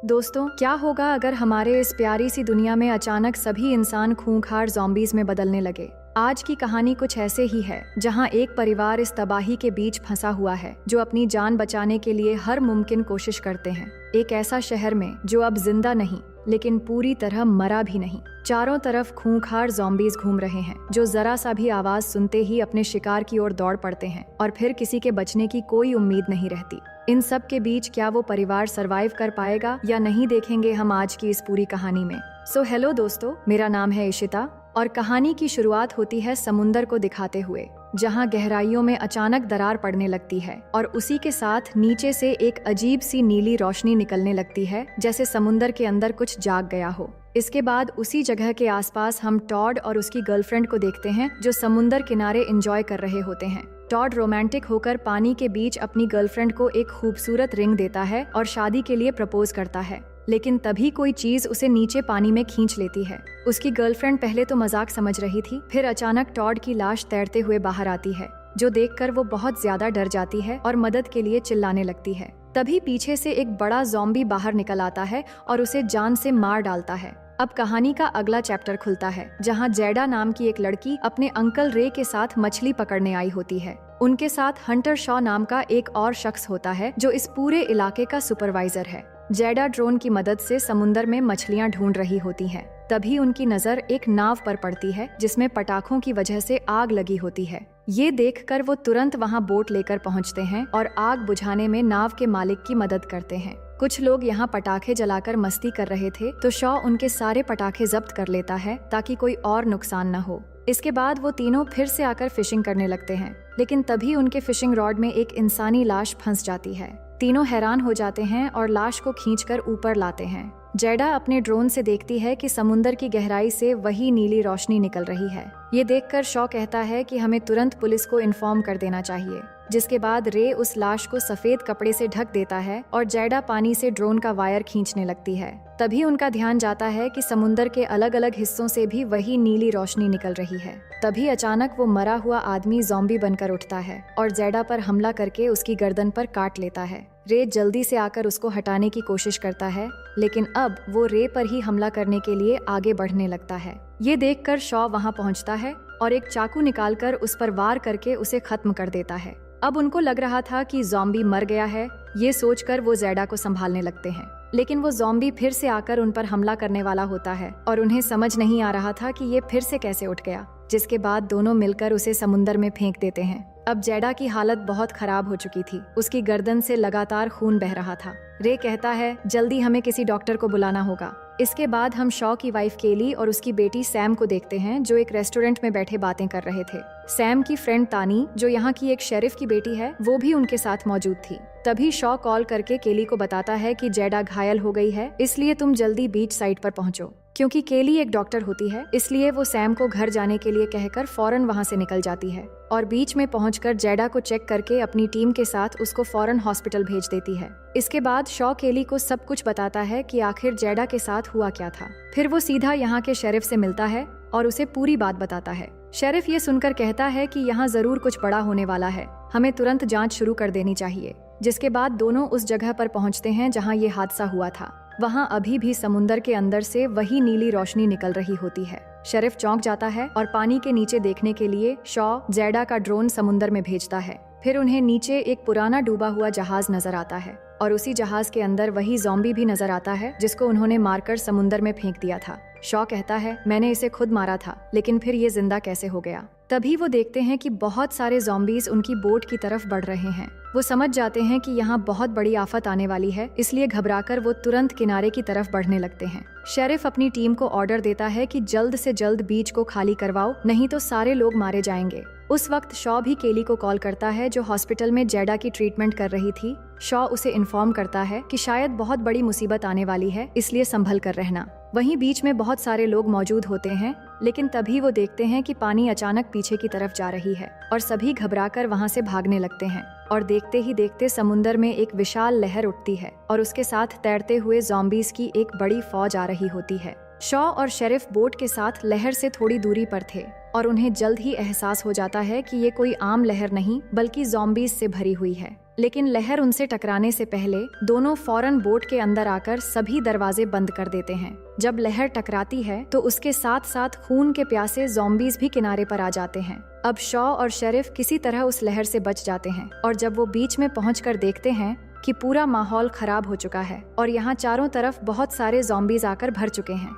दोस्तों, क्या होगा अगर हमारे इस प्यारी सी दुनिया में अचानक सभी इंसान खूंखार ज़ॉम्बीज़ में बदलने लगे। आज की कहानी कुछ ऐसे ही है, जहां एक परिवार इस तबाही के बीच फंसा हुआ है, जो अपनी जान बचाने के लिए हर मुमकिन कोशिश करते हैं। एक ऐसा शहर में जो अब जिंदा नहीं, लेकिन पूरी तरह मरा भी नहीं। चारों तरफ खूंखार ज़ॉम्बीज़ घूम रहे हैं, जो जरा सा भी आवाज सुनते ही अपने शिकार की ओर दौड़ पड़ते हैं और फिर किसी के बचने की कोई उम्मीद नहीं रहती। इन सब के बीच क्या वो परिवार सरवाइव कर पाएगा या नहीं, देखेंगे हम आज की इस पूरी कहानी में। सो हेलो दोस्तों, मेरा नाम है इशिता और कहानी की शुरुआत होती है समुंदर को दिखाते हुए, जहां गहराइयों में अचानक दरार पड़ने लगती है और उसी के साथ नीचे से एक अजीब सी नीली रोशनी निकलने लगती है, जैसे समुंदर के अंदर कुछ जाग गया हो। इसके बाद उसी जगह के आसपास हम टॉड और उसकी गर्लफ्रेंड को देखते हैं, जो समुंदर किनारे एंजॉय कर रहे होते हैं। टॉड रोमांटिक होकर पानी के बीच अपनी गर्लफ्रेंड को एक खूबसूरत रिंग देता है और शादी के लिए प्रपोज करता है, लेकिन तभी कोई चीज उसे नीचे पानी में खींच लेती है। उसकी गर्लफ्रेंड पहले तो मजाक समझ रही थी, फिर अचानक टॉड की लाश तैरते हुए बाहर आती है, जो देखकर वो बहुत ज्यादा डर जाती है और मदद के लिए चिल्लाने लगती है। तभी पीछे से एक बड़ा ज़ॉम्बी बाहर निकल आता है और उसे जान से मार डालता है। अब कहानी का अगला चैप्टर खुलता है, जहां जैडा नाम की एक लड़की अपने अंकल रे के साथ मछली पकड़ने आई होती है। उनके साथ हंटर शॉ नाम का एक और शख्स होता है, जो इस पूरे इलाके का सुपरवाइजर है। जैडा ड्रोन की मदद से समुंदर में मछलियां ढूंढ रही होती हैं। तभी उनकी नजर एक नाव पर पड़ती है, जिसमें पटाखों की वजह से आग लगी होती है। ये देखकर वो तुरंत वहां बोट लेकर पहुंचते हैं और आग बुझाने में नाव के मालिक की मदद करते हैं। कुछ लोग यहाँ पटाखे जलाकर मस्ती कर रहे थे, तो शॉ उनके सारे पटाखे जब्त कर लेता है ताकि कोई और नुकसान न हो। इसके बाद वो तीनों फिर से आकर फिशिंग करने लगते हैं, लेकिन तभी उनके फिशिंग रॉड में एक इंसानी लाश फंस जाती है। तीनों हैरान हो जाते हैं और लाश को खींचकर ऊपर लाते हैं। जैडा अपने ड्रोन से देखती है कि समुंदर की गहराई से वही नीली रोशनी निकल रही है। ये देखकर शॉ कहता है कि हमें तुरंत पुलिस को इन्फॉर्म कर देना चाहिए। जिसके बाद रे उस लाश को सफेद कपड़े से ढक देता है और जैडा पानी से ड्रोन का वायर खींचने लगती है। तभी उनका ध्यान जाता है कि समुंदर के अलग अलग हिस्सों से भी वही नीली रोशनी निकल रही है। तभी अचानक वो मरा हुआ आदमी ज़ॉम्बी बनकर उठता है और जैडा पर हमला करके उसकी गर्दन पर काट लेता है। रे जल्दी से आकर उसको हटाने की कोशिश करता है, लेकिन अब वो रे पर ही हमला करने के लिए आगे बढ़ने लगता है। ये देखकर शॉ वहां पहुंचता है और एक चाकू निकालकर उस पर वार करके उसे खत्म कर देता है। अब उनको लग रहा था कि ज़ॉम्बी मर गया है। ये सोचकर वो जैडा को संभालने लगते हैं, लेकिन वो ज़ॉम्बी फिर से आकर उन पर हमला करने वाला होता है और उन्हें समझ नहीं आ रहा था कि ये फिर से कैसे उठ गया। जिसके बाद दोनों मिलकर उसे समुंदर में फेंक देते हैं। अब जैडा की हालत बहुत खराब हो चुकी थी, उसकी गर्दन से लगातार खून बह रहा था। रे कहता है, जल्दी हमें किसी डॉक्टर को बुलाना होगा। इसके बाद हम शॉ की वाइफ केली और उसकी बेटी सैम को देखते हैं, जो एक रेस्टोरेंट में बैठे बातें कर रहे थे। सैम की फ्रेंड तानी, जो यहाँ की एक शेरिफ की बेटी है, वो भी उनके साथ मौजूद थी। तभी शॉ कॉल करके केली को बताता है कि जैडा घायल हो गई है, इसलिए तुम जल्दी बीच साइड पर पहुंचो। क्योंकि केली एक डॉक्टर होती है, इसलिए वो सैम को घर जाने के लिए कहकर फौरन वहां से निकल जाती है और बीच में पहुंचकर जैडा को चेक करके अपनी टीम के साथ उसको फौरन हॉस्पिटल भेज देती है। इसके बाद शॉ केली को सब कुछ बताता है कि आखिर जैडा के साथ हुआ क्या था। फिर वो सीधा यहाँ के शेरिफ से मिलता है और उसे पूरी बात बताता है। शेरिफ ये सुनकर कहता है कि यहाँ जरूर कुछ बड़ा होने वाला है, हमें तुरंत जांच शुरू कर देनी चाहिए। जिसके बाद दोनों उस जगह पर पहुँचते हैं जहाँ ये हादसा हुआ था। वहाँ अभी भी समुंदर के अंदर से वही नीली रोशनी निकल रही होती है। शेरिफ चौंक जाता है और पानी के नीचे देखने के लिए शॉ जैडा का ड्रोन समुंदर में भेजता है। फिर उन्हें नीचे एक पुराना डूबा हुआ जहाज नजर आता है और उसी जहाज के अंदर वही ज़ॉम्बी भी नजर आता है, जिसको उन्होंने मारकर समुंदर में फेंक दिया था। शॉ कहता है, मैंने इसे खुद मारा था, लेकिन फिर ये जिंदा कैसे हो गया। तभी वो देखते हैं कि बहुत सारे ज़ॉम्बीज उनकी बोट की तरफ बढ़ रहे हैं। वो समझ जाते हैं कि यहाँ बहुत बड़ी आफत आने वाली है, इसलिए घबराकर वो तुरंत किनारे की तरफ बढ़ने लगते हैं। शेरिफ अपनी टीम को ऑर्डर देता है कि जल्द से जल्द बीच को खाली करवाओ, नहीं तो सारे लोग मारे जाएंगे। उस वक्त शॉ भी केली को कॉल करता है, जो हॉस्पिटल में जैडा की ट्रीटमेंट कर रही थी। शॉ उसे इन्फॉर्म करता है कि शायद बहुत बड़ी मुसीबत आने वाली है, इसलिए संभल कर रहना। वहीं बीच में बहुत सारे लोग मौजूद होते हैं, लेकिन तभी वो देखते हैं कि पानी अचानक पीछे की तरफ जा रही है और सभी घबराकर वहां से भागने लगते हैं। और देखते ही देखते समुंदर में एक विशाल लहर उठती है और उसके साथ तैरते हुए ज़ॉम्बीज की एक बड़ी फौज आ रही होती है। शॉ और शेरिफ बोट के साथ लहर से थोड़ी दूरी पर थे। और उन्हें जल्द ही एहसास हो जाता है कि ये कोई आम लहर नहीं बल्कि ज़ॉम्बीज से भरी हुई है। लेकिन लहर उनसे टकराने से पहले दोनों फौरन बोट के अंदर आकर सभी दरवाजे बंद कर देते हैं। जब लहर टकराती है तो उसके साथ साथ खून के प्यासे ज़ॉम्बीज भी किनारे पर आ जाते हैं। अब शॉ और शेरिफ किसी तरह उस लहर से बच जाते हैं और जब वो बीच में पहुंचकर देखते हैं कि पूरा माहौल खराब हो चुका है और यहाँ चारों तरफ बहुत सारे ज़ॉम्बीज आकर भर चुके हैं।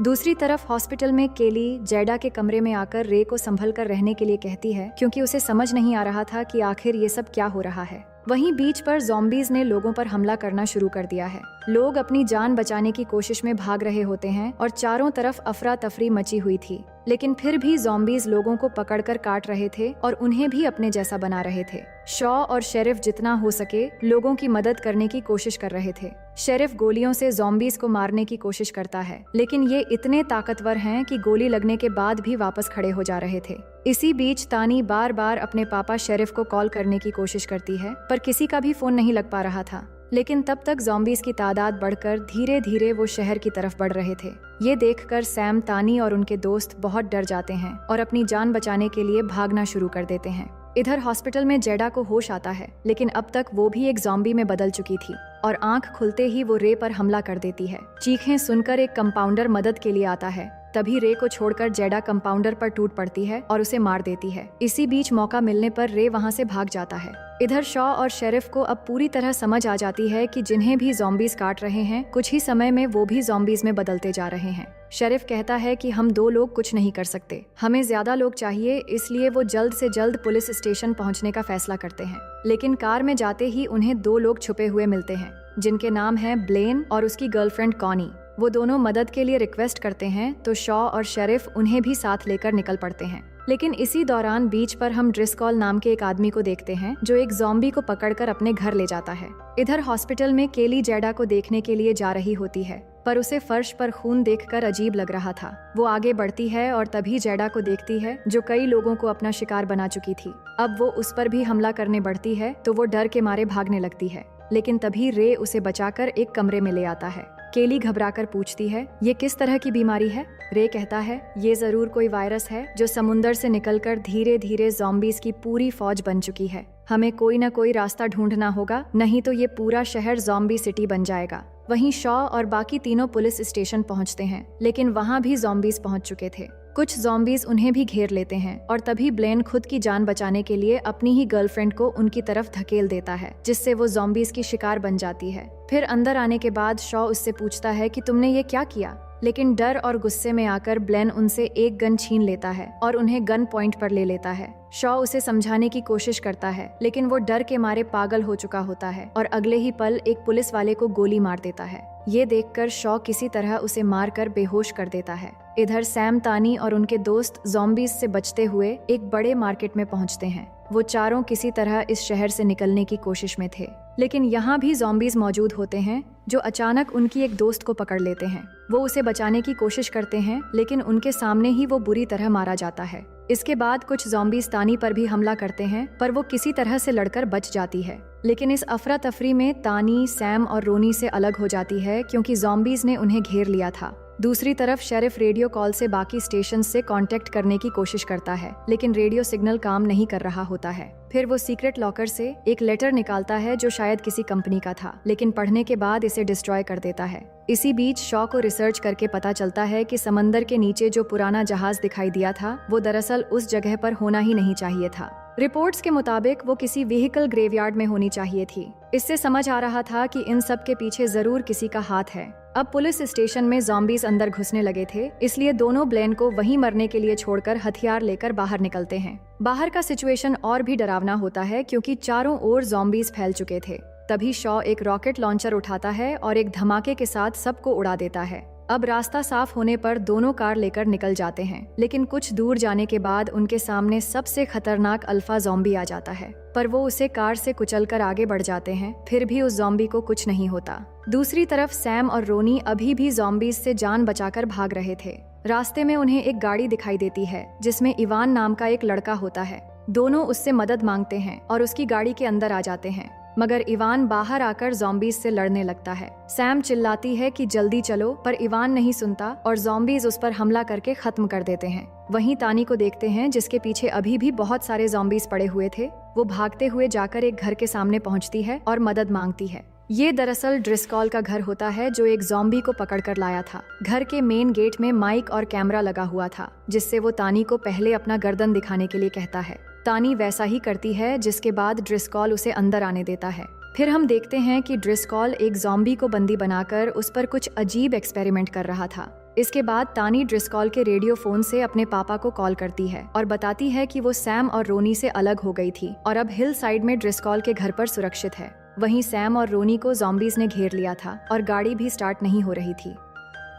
दूसरी तरफ हॉस्पिटल में केली जेडा के कमरे में आकर रे को संभल कर रहने के लिए कहती है, क्योंकि उसे समझ नहीं आ रहा था कि आखिर ये सब क्या हो रहा है। वहीं बीच पर ज़ॉम्बीज ने लोगों पर हमला करना शुरू कर दिया है। लोग अपनी जान बचाने की कोशिश में भाग रहे होते हैं और चारों तरफ अफरा तफरी मची हुई थी, लेकिन फिर भी ज़ॉम्बीज लोगों को पकड़कर काट रहे थे और उन्हें भी अपने जैसा बना रहे थे। शॉ और शेरिफ जितना हो सके लोगों की मदद करने की कोशिश कर रहे थे। शेरिफ गोलियों से ज़ॉम्बीज को मारने की कोशिश करता है, लेकिन ये इतने ताकतवर हैं कि गोली लगने के बाद भी वापस खड़े हो जा रहे थे। इसी बीच तानी बार बार अपने पापा शेरिफ को कॉल करने की कोशिश करती है, पर किसी का भी फोन नहीं लग पा रहा था। लेकिन तब तक ज़ॉम्बीज की तादाद बढ़कर धीरे धीरे वो शहर की तरफ बढ़ रहे थे। ये देखकर सैम, तानी और उनके दोस्त बहुत डर जाते हैं और अपनी जान बचाने के लिए भागना शुरू कर देते हैं। इधर हॉस्पिटल में जेडा को होश आता है, लेकिन अब तक वो भी एक ज़ॉम्बी में बदल चुकी थी और आंख खुलते ही वो रे पर हमला कर देती है। चीखें सुनकर एक कंपाउंडर मदद के लिए आता है। तभी रे को छोड़कर जेडा कंपाउंडर पर टूट पड़ती है और उसे मार देती है। इसी बीच मौका मिलने पर रे वहां से भाग जाता है। इधर शॉ और शेरिफ को अब पूरी तरह समझ आ जाती है कि जिन्हें भी ज़ॉम्बीज काट रहे हैं कुछ ही समय में वो भी ज़ॉम्बीज में बदलते जा रहे हैं। शेरिफ कहता है कि हम 2 लोग कुछ नहीं कर सकते, हमें ज्यादा लोग चाहिए, इसलिए वो जल्द से जल्द पुलिस स्टेशन पहुंचने का फैसला करते हैं। लेकिन कार में जाते ही उन्हें 2 लोग छुपे हुए मिलते हैं, जिनके नाम है ब्लेन और उसकी गर्लफ्रेंड कॉनी। वो दोनों मदद के लिए रिक्वेस्ट करते हैं तो शॉ और शेरिफ उन्हें भी साथ लेकर निकल पड़ते हैं। लेकिन इसी दौरान बीच पर हम ड्रिस्कॉल नाम के एक आदमी को देखते हैं जो एक ज़ॉम्बी को पकड़कर अपने घर ले जाता है। इधर हॉस्पिटल में केली जेडा को देखने के लिए जा रही होती है, पर उसे फर्श पर खून देखकर अजीब लग रहा था। वो आगे बढ़ती है और तभी जेडा को देखती है जो कई लोगों को अपना शिकार बना चुकी थी। अब वो उस पर भी हमला करने बढ़ती है तो वो डर के मारे भागने लगती है, लेकिन तभी रे उसे बचाकर एक कमरे में ले आता है। केली घबराकर पूछती है, ये किस तरह की बीमारी है? रे कहता है, ये जरूर कोई वायरस है जो समुंदर से निकलकर धीरे धीरे ज़ॉम्बीज की पूरी फौज बन चुकी है। हमें कोई न कोई रास्ता ढूंढना होगा, नहीं तो ये पूरा शहर ज़ॉम्बी सिटी बन जाएगा। वहीं शॉ और बाकी तीनों पुलिस स्टेशन पहुंचते हैं, लेकिन वहां भी ज़ॉम्बीज पहुंच चुके थे। कुछ ज़ॉम्बीज उन्हें भी घेर लेते हैं और तभी ब्लेन खुद की जान बचाने के लिए अपनी ही गर्लफ्रेंड को उनकी तरफ धकेल देता है, जिससे वो ज़ॉम्बीज की शिकार बन जाती है। फिर अंदर आने के बाद शॉ उससे पूछता है कि तुमने ये क्या किया, लेकिन डर और गुस्से में आकर ब्लेन उनसे एक गन छीन लेता है और उन्हें गन पॉइंट पर ले लेता है। शॉ उसे समझाने की कोशिश करता है, लेकिन वो डर के मारे पागल हो चुका होता है और अगले ही पल एक पुलिस वाले को गोली मार देता है। ये देखकर शॉ किसी तरह उसे मारकर बेहोश कर देता है। इधर सैम, तानी और उनके दोस्त ज़ॉम्बीज से बचते हुए एक बड़े मार्केट में पहुंचते हैं। वो चारों किसी तरह इस शहर से निकलने की कोशिश में थे, लेकिन यहाँ भी ज़ॉम्बीज मौजूद होते हैं जो अचानक उनकी एक दोस्त को पकड़ लेते हैं। वो उसे बचाने की कोशिश करते हैं, लेकिन उनके सामने ही वो बुरी तरह मारा जाता है। इसके बाद कुछ ज़ॉम्बीज तानी पर भी हमला करते हैं, पर वो किसी तरह से लड़कर बच जाती है। लेकिन इस अफरा तफरी में तानी, सैम और रोनी से अलग हो जाती है क्योंकि ज़ॉम्बीज ने उन्हें घेर लिया था। दूसरी तरफ शेरिफ रेडियो कॉल से बाकी स्टेशन से कांटेक्ट करने की कोशिश करता है, लेकिन रेडियो सिग्नल काम नहीं कर रहा होता है। फिर वो सीक्रेट लॉकर से एक लेटर निकालता है जो शायद किसी कंपनी का था, लेकिन पढ़ने के बाद इसे डिस्ट्रॉय कर देता है। इसी बीच शॉ को रिसर्च करके पता चलता है कि समंदर के नीचे जो पुराना जहाज दिखाई दिया था वो दरअसल उस जगह पर होना ही नहीं चाहिए था। रिपोर्ट्स के मुताबिक वो किसी व्हीकल ग्रेवयार्ड में होनी चाहिए थी। इससे समझ आ रहा था कि इन सब के पीछे जरूर किसी का हाथ है। अब पुलिस स्टेशन में ज़ॉम्बीज अंदर घुसने लगे थे, इसलिए दोनों ब्लेन को वहीं मरने के लिए छोड़कर हथियार लेकर बाहर निकलते हैं। बाहर का सिचुएशन और भी डरावना होता है क्योंकि चारों ओर ज़ॉम्बीज फैल चुके थे। तभी शॉ एक रॉकेट लॉन्चर उठाता है और एक धमाके के साथ सबको उड़ा देता है। अब रास्ता साफ होने पर दोनों कार लेकर निकल जाते हैं, लेकिन कुछ दूर जाने के बाद उनके सामने सबसे खतरनाक अल्फा ज़ॉम्बी आ जाता है, पर वो उसे कार से कुचलकर आगे बढ़ जाते हैं। फिर भी उस ज़ॉम्बी को कुछ नहीं होता। दूसरी तरफ सैम और रोनी अभी भी ज़ॉम्बीज से जान बचाकर भाग रहे थे। रास्ते में उन्हें एक गाड़ी दिखाई देती है जिसमें इवान नाम का एक लड़का होता है। दोनों उससे मदद मांगते हैं और उसकी गाड़ी के अंदर आ जाते हैं। मगर इवान बाहर आकर ज़ॉम्बीज से लड़ने लगता है। सैम चिल्लाती है कि जल्दी चलो, पर इवान नहीं सुनता और ज़ॉम्बीज उस पर हमला करके खत्म कर देते हैं। वहीं तानी को देखते हैं जिसके पीछे अभी भी बहुत सारे ज़ॉम्बीज पड़े हुए थे। वो भागते हुए जाकर एक घर के सामने पहुंचती है और मदद मांगती है। ये दरअसल ड्रिस्कॉल का घर होता है जो एक ज़ॉम्बी को पकड़ कर लाया था। घर के मेन गेट में माइक और कैमरा लगा हुआ था जिससे वो तानी को पहले अपना गर्दन दिखाने के लिए कहता है। तानी वैसा ही करती है, जिसके बाद ड्रिस्कॉल उसे अंदर आने देता है। फिर हम देखते हैं कि ड्रिस्कॉल एक ज़ॉम्बी को बंदी बनाकर उस पर कुछ अजीब एक्सपेरिमेंट कर रहा था। इसके बाद तानी ड्रिस्कॉल के रेडियो फोन से अपने पापा को कॉल करती है और बताती है कि वो सैम और रोनी से अलग हो गई थी और अब हिल साइड में ड्रिस्कॉल के घर पर सुरक्षित है। वहीं सैम और रोनी को ज़ॉम्बीज ने घेर लिया था और गाड़ी भी स्टार्ट नहीं हो रही थी।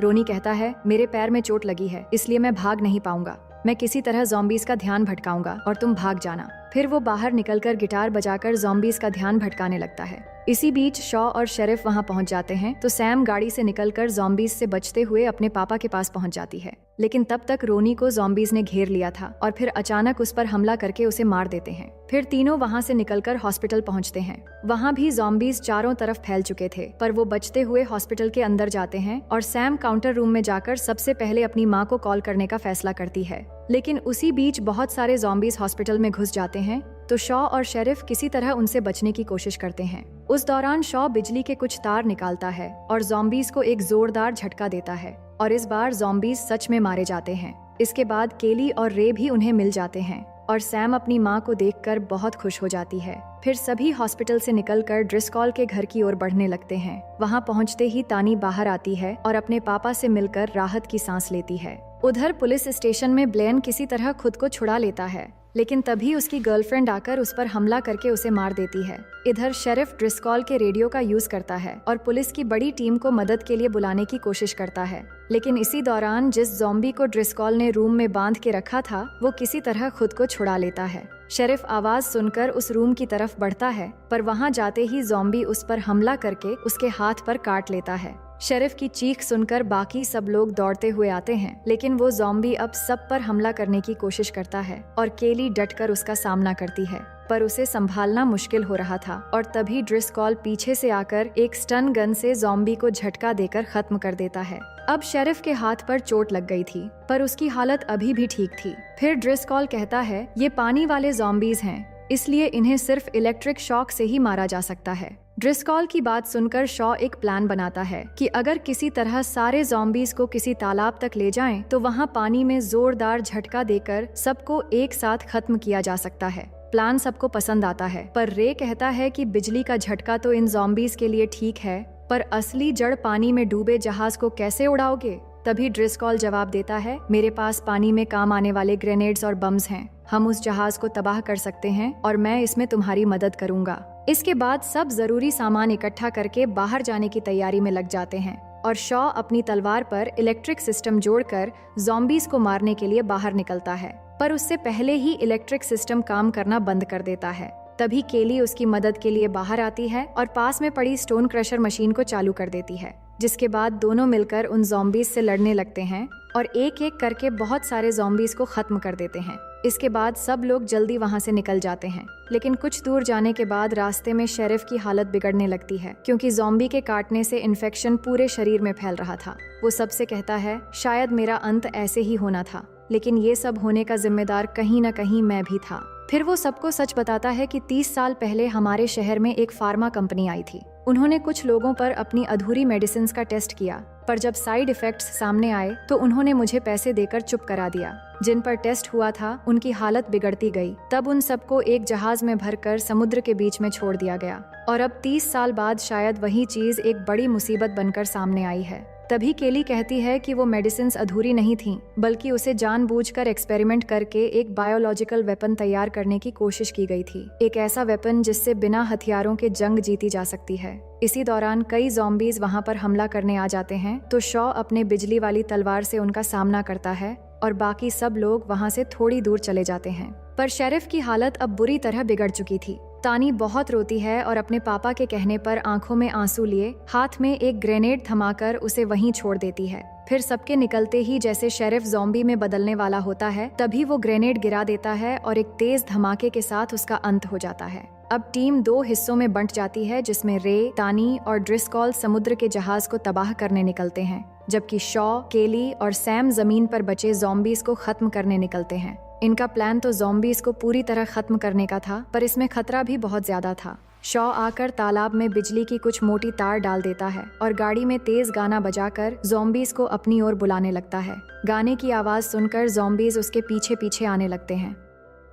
रोनी कहता है, मेरे पैर में चोट लगी है इसलिए मैं भाग नहीं पाऊंगा। मैं किसी तरह ज़ॉम्बीज का ध्यान भटकाऊंगा और तुम भाग जाना। फिर वो बाहर निकलकर गिटार बजाकर ज़ॉम्बीज का ध्यान भटकाने लगता है। इसी बीच शॉ और शेरिफ वहां पहुंच जाते हैं तो सैम गाड़ी से निकलकर ज़ॉम्बीज से बचते हुए अपने पापा के पास पहुंच जाती है। लेकिन तब तक रोनी को ज़ॉम्बीज ने घेर लिया था और फिर अचानक उस पर हमला करके उसे मार देते हैं। फिर तीनों वहां से निकलकर हॉस्पिटल पहुंचते हैं। वहां भी ज़ॉम्बीज चारों तरफ फैल चुके थे, पर वो बचते हुए हॉस्पिटल के अंदर जाते हैं और सैम काउंटर रूम में जाकर सबसे पहले अपनी माँ को कॉल करने का फैसला करती है। लेकिन उसी बीच बहुत सारे ज़ॉम्बीज हॉस्पिटल में घुस जाते हैं तो शॉ और शेरिफ किसी तरह उनसे बचने की कोशिश करते हैं। उस दौरान शॉ बिजली के कुछ तार निकालता है और ज़ॉम्बीज को एक जोरदार झटका देता है और इस बार ज़ॉम्बीज सच में मारे जाते हैं। इसके बाद केली और रे भी उन्हें मिल जाते हैं और सैम अपनी माँ को देखकर बहुत खुश हो जाती है। फिर सभी हॉस्पिटल से निकलकर ड्रिस्कॉल के घर की ओर बढ़ने लगते हैं। वहाँ पहुँचते ही तानी बाहर आती है और अपने पापा से मिलकर राहत की सांस लेती है। उधर पुलिस स्टेशन में ब्लेन किसी तरह खुद को छुड़ा लेता है, लेकिन तभी उसकी गर्लफ्रेंड आकर उस पर हमला करके उसे मार देती है। इधर शेरिफ ड्रिस्कॉल के रेडियो का यूज करता है और पुलिस की बड़ी टीम को मदद के लिए बुलाने की कोशिश करता है। लेकिन इसी दौरान जिस ज़ॉम्बी को ड्रिस्कॉल ने रूम में बांध के रखा था वो किसी तरह खुद को छुड़ा लेता है। शेरिफ आवाज सुनकर उस रूम की तरफ बढ़ता है, पर वहां जाते ही ज़ॉम्बी उस पर हमला करके उसके हाथ पर काट लेता है। शेरिफ की चीख सुनकर बाकी सब लोग दौड़ते हुए आते हैं, लेकिन वो ज़ॉम्बी अब सब पर हमला करने की कोशिश करता है और केली डटकर उसका सामना करती है, पर उसे संभालना मुश्किल हो रहा था और तभी ड्रिस्कॉल पीछे से आकर एक स्टन गन से ज़ॉम्बी को झटका देकर खत्म कर देता है। अब शेरिफ के हाथ पर चोट लग गई थी, पर उसकी हालत अभी भी ठीक थी। फिर ड्रिस्कॉल कहता है, ये पानी वाले ज़ॉम्बीज हैं, इसलिए इन्हें सिर्फ इलेक्ट्रिक शॉक से ही मारा जा सकता है। ड्रिस्कॉल की बात सुनकर शॉ एक प्लान बनाता है कि अगर किसी तरह सारे ज़ॉम्बीज को किसी तालाब तक ले जाएं, तो वहां पानी में जोरदार झटका देकर सबको एक साथ खत्म किया जा सकता है। प्लान सबको पसंद आता है, पर रे कहता है कि बिजली का झटका तो इन ज़ॉम्बीज के लिए ठीक है, पर असली जड़ पानी में डूबे जहाज को कैसे उड़ाओगे? तभी ड्रिस्कॉल जवाब देता है, मेरे पास पानी में काम आने वाले ग्रेनेड्स और बम्स हैं। हम उस जहाज को तबाह कर सकते हैं और मैं इसमें तुम्हारी मदद करूंगा। इसके बाद सब जरूरी सामान इकट्ठा करके बाहर जाने की तैयारी में लग जाते हैं और शॉ अपनी तलवार पर इलेक्ट्रिक सिस्टम जोड़कर ज़ॉम्बीज को मारने के लिए बाहर निकलता है, पर उससे पहले ही इलेक्ट्रिक सिस्टम काम करना बंद कर देता है। तभी केली उसकी मदद के लिए बाहर आती है और पास में पड़ी स्टोन क्रशर मशीन को चालू कर देती है, जिसके बाद दोनों मिलकर उन ज़ॉम्बीज से लड़ने लगते हैं और एक एक करके बहुत सारे ज़ॉम्बीज को खत्म कर देते हैं। इसके बाद सब लोग जल्दी वहां से निकल जाते हैं, लेकिन कुछ दूर जाने के बाद रास्ते में शेरिफ की हालत बिगड़ने लगती है, क्योंकि ज़ॉम्बी के काटने से इन्फेक्शन पूरे शरीर में फैल रहा था। वो सबसे कहता है, शायद मेरा अंत ऐसे ही होना था, लेकिन ये सब होने का जिम्मेदार कहीं न कहीं मैं भी था। फिर वो सबको सच बताता है कि 30 साल पहले हमारे शहर में एक फार्मा कंपनी आई थी। उन्होंने कुछ लोगों पर अपनी अधूरी मेडिसिन का टेस्ट किया, पर जब साइड इफेक्ट्स सामने आए तो उन्होंने मुझे पैसे देकर चुप करा दिया। जिन पर टेस्ट हुआ था उनकी हालत बिगड़ती गई। तब उन सबको एक जहाज में भरकर समुद्र के बीच में छोड़ दिया गया और अब 30 साल बाद शायद वही चीज एक बड़ी मुसीबत बनकर सामने आई है। तभी केली कहती है कि वो मेडिसिन अधूरी नहीं थीं, बल्कि उसे जानबूझकर एक्सपेरिमेंट करके एक बायोलॉजिकल वेपन तैयार करने की कोशिश की गई थी। एक ऐसा वेपन जिससे बिना हथियारों के जंग जीती जा सकती है। इसी दौरान कई ज़ॉम्बीज वहां पर हमला करने आ जाते हैं, तो शॉ अपने बिजली वाली तलवार से उनका सामना करता है और बाकी सब लोग वहां से थोड़ी दूर चले जाते हैं। पर शेरिफ की हालत अब बुरी तरह बिगड़ चुकी थी। तानी बहुत रोती है और अपने पापा के कहने पर आंखों में आंसू लिए हाथ में एक ग्रेनेड थमाकर उसे वहीं छोड़ देती है। फिर सबके निकलते ही जैसे शेरिफ ज़ॉम्बी में बदलने वाला होता है, तभी वो ग्रेनेड गिरा देता है और एक तेज धमाके के साथ उसका अंत हो जाता है। अब टीम 2 हिस्सों में बंट जाती है, जिसमें रे, तानी और ड्रिस्कॉल समुद्र के जहाज को तबाह करने निकलते हैं, जबकि शॉ, केली और सैम जमीन पर बचे ज़ॉम्बीज को खत्म करने निकलते हैं। इनका प्लान तो ज़ॉम्बीज को पूरी तरह खत्म करने का था, पर इसमें खतरा भी बहुत ज्यादा था। शॉ आकर तालाब में बिजली की कुछ मोटी तार डाल देता है और गाड़ी में तेज गाना बजाकर ज़ॉम्बीज को अपनी ओर बुलाने लगता है। गाने की आवाज सुनकर ज़ॉम्बीज उसके पीछे पीछे आने लगते हैं।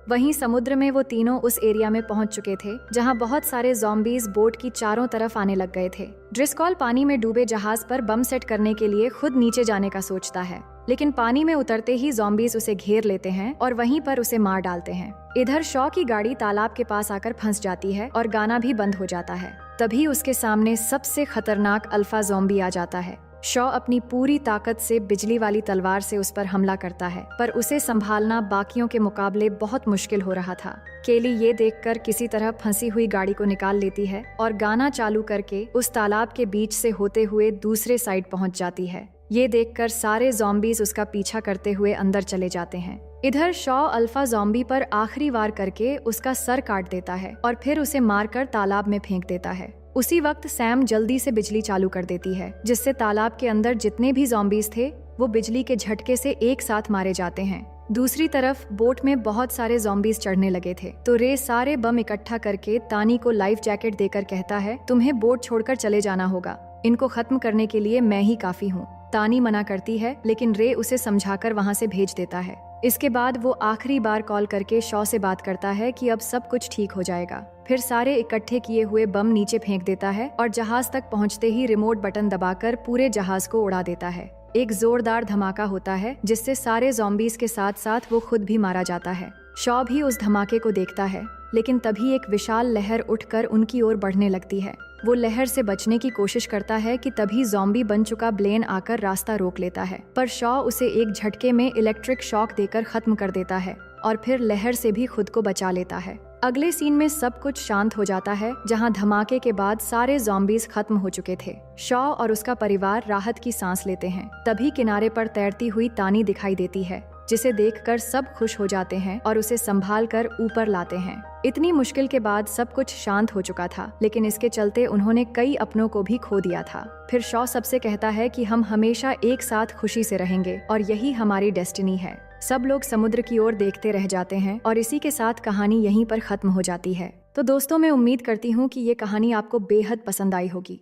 वहीं समुद्र में वो तीनों उस एरिया में पहुंच चुके थे जहां बहुत सारे ज़ॉम्बीज बोट की चारों तरफ आने लग गए थे। ड्रिस्कॉल पानी में डूबे जहाज पर बम सेट करने के लिए खुद नीचे जाने का सोचता है, लेकिन पानी में उतरते ही ज़ॉम्बीज उसे घेर लेते हैं और वहीं पर उसे मार डालते हैं। इधर शॉ की गाड़ी तालाब के पास आकर फंस जाती है और गाना भी बंद हो जाता है। तभी उसके सामने सबसे खतरनाक अल्फा ज़ॉम्बी आ जाता है। शॉ अपनी पूरी ताकत से बिजली वाली तलवार से उस पर हमला करता है, पर उसे संभालना बाकियों के मुकाबले बहुत मुश्किल हो रहा था। केली ये देखकर किसी तरह फंसी हुई गाड़ी को निकाल लेती है और गाना चालू करके उस तालाब के बीच से होते हुए दूसरे साइड पहुंच जाती है। ये देखकर सारे ज़ॉम्बीज उसका पीछा करते हुए अंदर चले जाते हैं। इधर शॉ अल्फा ज़ॉम्बी पर आखिरी वार करके उसका सर काट देता है और फिर उसे मारकर तालाब में फेंक देता है। उसी वक्त सैम जल्दी से बिजली चालू कर देती है, जिससे तालाब के अंदर जितने भी ज़ॉम्बीज थे वो बिजली के झटके से एक साथ मारे जाते हैं। दूसरी तरफ बोट में बहुत सारे ज़ॉम्बीज चढ़ने लगे थे, तो रे सारे बम इकट्ठा करके तानी को लाइफ जैकेट देकर कहता है, तुम्हें बोट छोड़कर चले जाना होगा, इनको खत्म करने के लिए मैं ही काफी हूँ। तानी मना करती है, लेकिन रे उसे समझाकर वहाँ से भेज देता है। इसके बाद वो आखिरी बार कॉल करके शॉ से बात करता है कि अब सब कुछ ठीक हो जाएगा। फिर सारे इकट्ठे किए हुए बम नीचे फेंक देता है और जहाज तक पहुंचते ही रिमोट बटन दबाकर पूरे जहाज को उड़ा देता है। एक जोरदार धमाका होता है, जिससे सारे ज़ॉम्बीज के साथ साथ वो खुद भी मारा जाता है। शॉ भी उस धमाके को देखता है, लेकिन तभी एक विशाल लहर उठकर उनकी ओर बढ़ने लगती है। वो लहर से बचने की कोशिश करता है कि तभी ज़ॉम्बी बन चुका ब्लेन आकर रास्ता रोक लेता है, पर शॉ उसे एक झटके में इलेक्ट्रिक शॉक देकर खत्म कर देता है और फिर लहर से भी खुद को बचा लेता है। अगले सीन में सब कुछ शांत हो जाता है, जहां धमाके के बाद सारे ज़ॉम्बीज खत्म हो चुके थे। शॉ और उसका परिवार राहत की सांस लेते हैं। तभी किनारे पर तैरती हुई तानी दिखाई देती है, जिसे देखकर सब खुश हो जाते हैं और उसे संभाल कर ऊपर लाते हैं। इतनी मुश्किल के बाद सब कुछ शांत हो चुका था, लेकिन इसके चलते उन्होंने कई अपनों को भी खो दिया था। फिर शॉ सबसे कहता है कि हम हमेशा एक साथ खुशी से रहेंगे और यही हमारी डेस्टिनी है। सब लोग समुद्र की ओर देखते रह जाते हैं और इसी के साथ कहानी यहीं पर खत्म हो जाती है। तो दोस्तों, मैं उम्मीद करती हूँ कि ये कहानी आपको बेहद पसंद आई होगी।